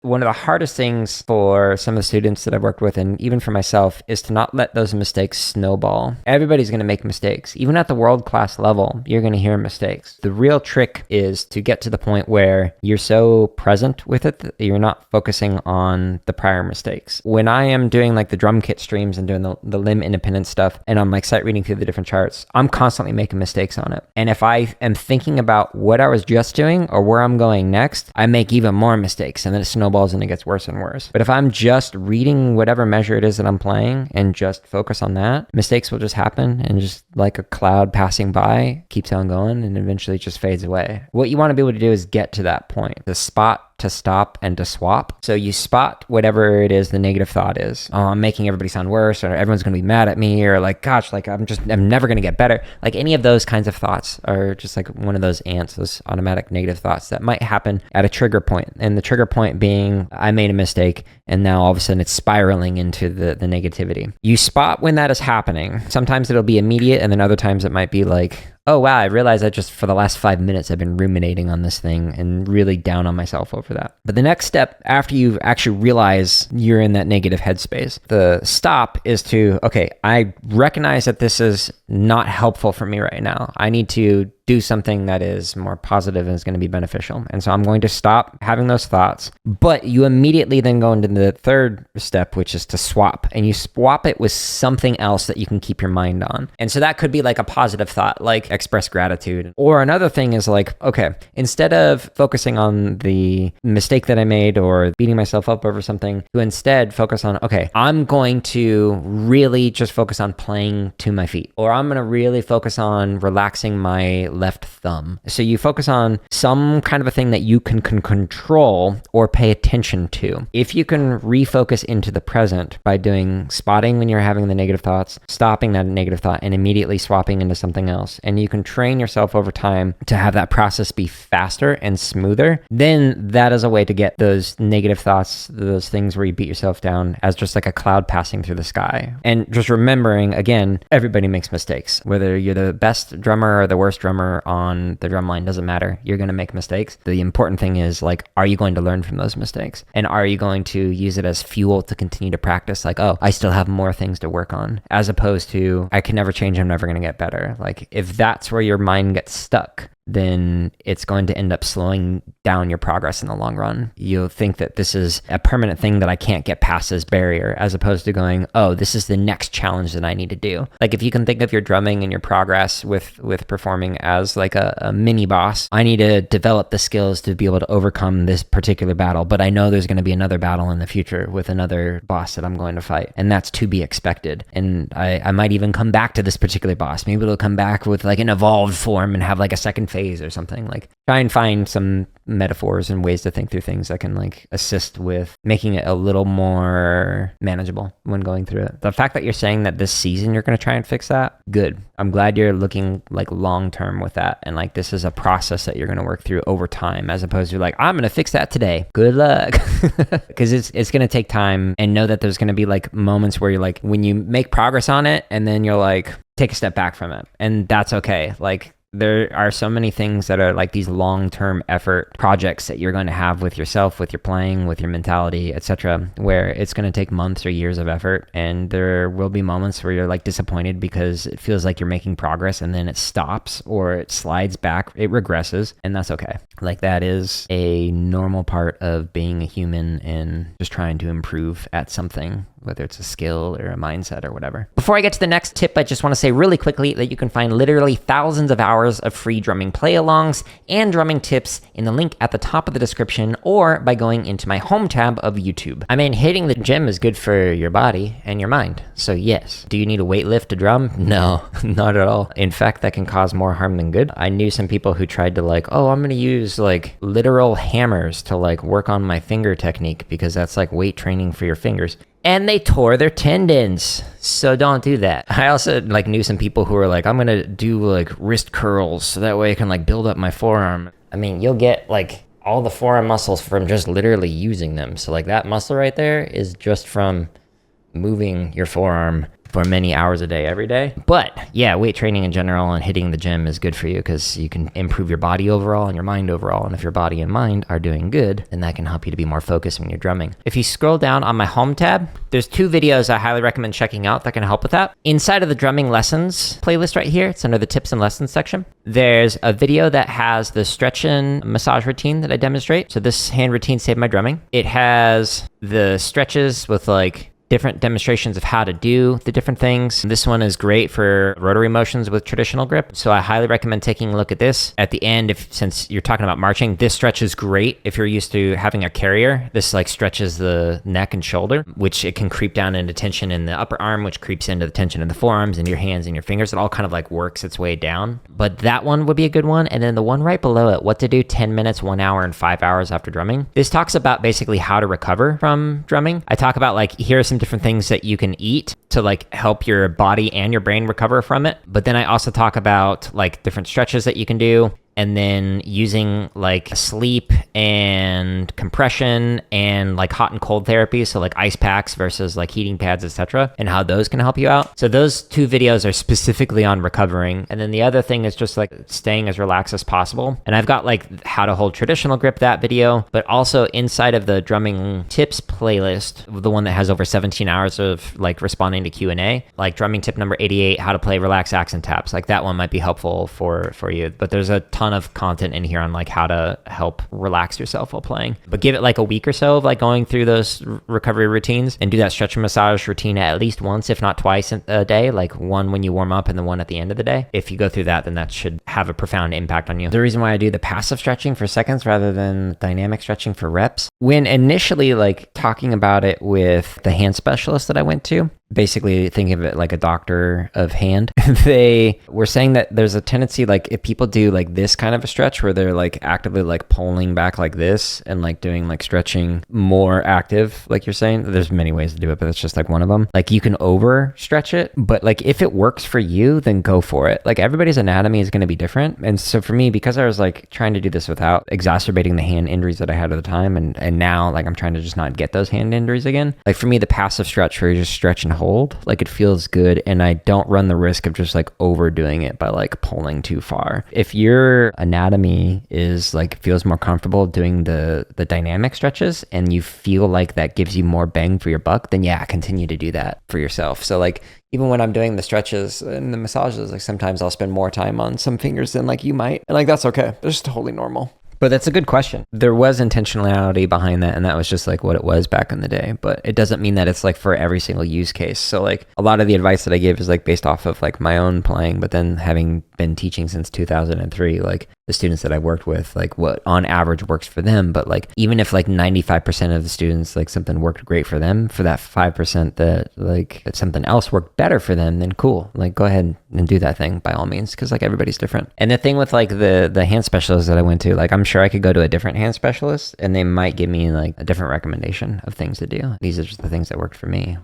One of the hardest things for some of the students that I've worked with, and even for myself, is to not let those mistakes snowball. Everybody's going to make mistakes. Even at the world-class level, you're going to hear mistakes. The real trick is to get to the point where you're so present with it that you're not focusing on the prior mistakes. When I am doing like the drum kit streams and doing the limb independent stuff, and I'm like sight reading through the different charts, I'm constantly making mistakes on it. And if I am thinking about what I was just doing or where I'm going next, I make even more mistakes, and then it snowballs and it gets worse and worse. But if I'm just reading whatever measure it is that I'm playing and just focus on that, mistakes will just happen, and just like a cloud passing by, keeps on going and eventually just fades away. What you want to be able to do is get to that point, the spot to stop and to swap. So you spot whatever it is the negative thought is. Oh, I'm making everybody sound worse, or everyone's going to be mad at me, or like, gosh, like I'm never going to get better. Like any of those kinds of thoughts are just like one of those ants, those automatic negative thoughts that might happen at a trigger point. And the trigger point being, I made a mistake, and now all of a sudden it's spiraling into the negativity. You spot when that is happening. Sometimes it'll be immediate, and then other times it might be like, oh wow, I realized that just for the last 5 minutes I've been ruminating on this thing and really down on myself over that. But the next step, after you actually realize you're in that negative headspace, the stop is to, okay, I recognize that this is not helpful for me right now. I need to do something that is more positive and is going to be beneficial. And so I'm going to stop having those thoughts. But you immediately then go into the third step, which is to swap. And you swap it with something else that you can keep your mind on. And so that could be like a positive thought, like express gratitude. Or another thing is like, okay, instead of focusing on the mistake that I made or beating myself up over something, to instead focus on, okay, I'm going to really just focus on playing to my feet. Or I'm going to really focus on relaxing my left thumb. So you focus on some kind of a thing that you can control or pay attention to. If you can refocus into the present by doing spotting when you're having the negative thoughts, stopping that negative thought, and immediately swapping into something else, and you can train yourself over time to have that process be faster and smoother, then that is a way to get those negative thoughts, those things where you beat yourself down, as just like a cloud passing through the sky. And just remembering, again, everybody makes mistakes. Whether you're the best drummer or the worst drummer on the drum line, doesn't matter. You're going to make mistakes. The important thing is like, are you going to learn from those mistakes? And are you going to use it as fuel to continue to practice? Like, oh, I still have more things to work on, as opposed to, I can never change, I'm never going to get better. Like if that's where your mind gets stuck, then it's going to end up slowing down your progress in the long run. You'll think that this is a permanent thing that I can't get past this barrier, as opposed to going, oh, this is the next challenge that I need to do. Like if you can think of your drumming and your progress with performing as like a mini boss, I need to develop the skills to be able to overcome this particular battle, but I know there's going to be another battle in the future with another boss that I'm going to fight, and that's to be expected. And I might even come back to this particular boss. Maybe it'll come back with like an evolved form and have like a second phase or something. Like try and find some metaphors and ways to think through things that can like assist with making it a little more manageable when going through it. The fact that you're saying that this season you're going to try and fix that, good. I'm glad you're looking like long term with that, and like this is a process that you're going to work through over time, as opposed to like, I'm going to fix that today. Good luck. Because it's going to take time, and know that there's going to be like moments where you're like, when you make progress on it and then you're like, take a step back from it, and that's okay. Like there are so many things that are like these long-term effort projects that you're going to have with yourself, with your playing, with your mentality, etc., where it's going to take months or years of effort, and there will be moments where you're like disappointed because it feels like you're making progress and then it stops or it slides back, it regresses, and that's okay. Like that is a normal part of being a human and just trying to improve at something, whether it's a skill or a mindset or whatever. Before I get to the next tip, I just want to say really quickly that you can find literally thousands of hours of free drumming play-alongs and drumming tips in the link at the top of the description, or by going into my home tab of YouTube. I mean, hitting the gym is good for your body and your mind. So yes. Do you need a weight lift to drum? No, not at all. In fact, that can cause more harm than good. I knew some people who tried to like, oh, I'm going to use like literal hammers to like work on my finger technique because that's like weight training for your fingers. And they tore their tendons. So don't do that. I also like knew some people who were like, I'm going to do like wrist curls so that way I can like build up my forearm. I mean, you'll get like all the forearm muscles from just literally using them. So like that muscle right there is just from moving your forearm for many hours a day, every day. But yeah, weight training in general and hitting the gym is good for you because you can improve your body overall and your mind overall. And if your body and mind are doing good, then that can help you to be more focused when you're drumming. If you scroll down on my home tab, there's 2 videos I highly recommend checking out that can help with that. Inside of the drumming lessons playlist right here, it's under the tips and lessons section. There's a video that has the stretch and massage routine that I demonstrate. So this hand routine saved my drumming. It has the stretches with like different demonstrations of how to do the different things. This one is great for rotary motions with traditional grip. So I highly recommend taking a look at this. At the end, since you're talking about marching, this stretch is great if you're used to having a carrier. This like stretches the neck and shoulder, which it can creep down into tension in the upper arm, which creeps into the tension in the forearms and your hands and your fingers. It all kind of like works its way down. But that one would be a good one. And then the one right below it, what to do 10 minutes, 1 hour, and 5 hours after drumming. This talks about basically how to recover from drumming. I talk about like, here are some different things that you can eat to like help your body and your brain recover from it. But then I also talk about like different stretches that you can do, and then using like sleep and compression and like hot and cold therapy. So like ice packs versus like heating pads, etc., and how those can help you out. So those 2 videos are specifically on recovering. And then the other thing is just like staying as relaxed as possible. And I've got like how to hold traditional grip, that video, but also inside of the drumming tips playlist, the one that has over 17 hours of like responding to Q&A, like drumming tip number 88, how to play relaxed accent taps. Like that one might be helpful for you. But there's a ton of content in here on like how to help relax yourself while playing. But give it like a week or so of like going through those recovery routines, and do that stretch and massage routine at least once, if not twice a day, like one when you warm up and the one at the end of the day. If you go through that, then that should have a profound impact on you. The reason why I do the passive stretching for seconds rather than dynamic stretching for reps, when initially like talking about it with the hand specialist that I went to, basically thinking of it like a doctor of hand, they were saying that there's a tendency, like if people do like this kind of a stretch where they're like actively like pulling back like this and like doing like stretching more active, like you're saying, there's many ways to do it, but it's just like one of them. Like you can over stretch it, but like if it works for you, then go for it. Like everybody's anatomy is going to be different. And so for me, because I was like trying to do this without exacerbating the hand injuries that I had at the time, and now like I'm trying to just not get those hand injuries again. Like for me, the passive stretch where you just stretch and hold, like it feels good, and I don't run the risk of just like overdoing it by like pulling too far. If your anatomy is like feels more comfortable doing the dynamic stretches and you feel like that gives you more bang for your buck, then yeah, continue to do that for yourself. So like even when I'm doing the stretches and the massages, like sometimes I'll spend more time on some fingers than like you might, and like that's okay. That's just totally normal. But that's a good question. There was intentionality behind that, and that was just like what it was back in the day. But it doesn't mean that it's like for every single use case. So like a lot of the advice that I give is like based off of like my own playing, but then having been teaching since 2003, like the students that I worked with, like what on average works for them. But like even if like 95% of the students, like something worked great for them, for that 5% that like if something else worked better for them, then cool. Like go ahead and do that thing by all means, because like everybody's different. And the thing with like the hand specialist that I went to, like I'm sure I could go to a different hand specialist and they might give me like a different recommendation of things to do. These are just the things that worked for me.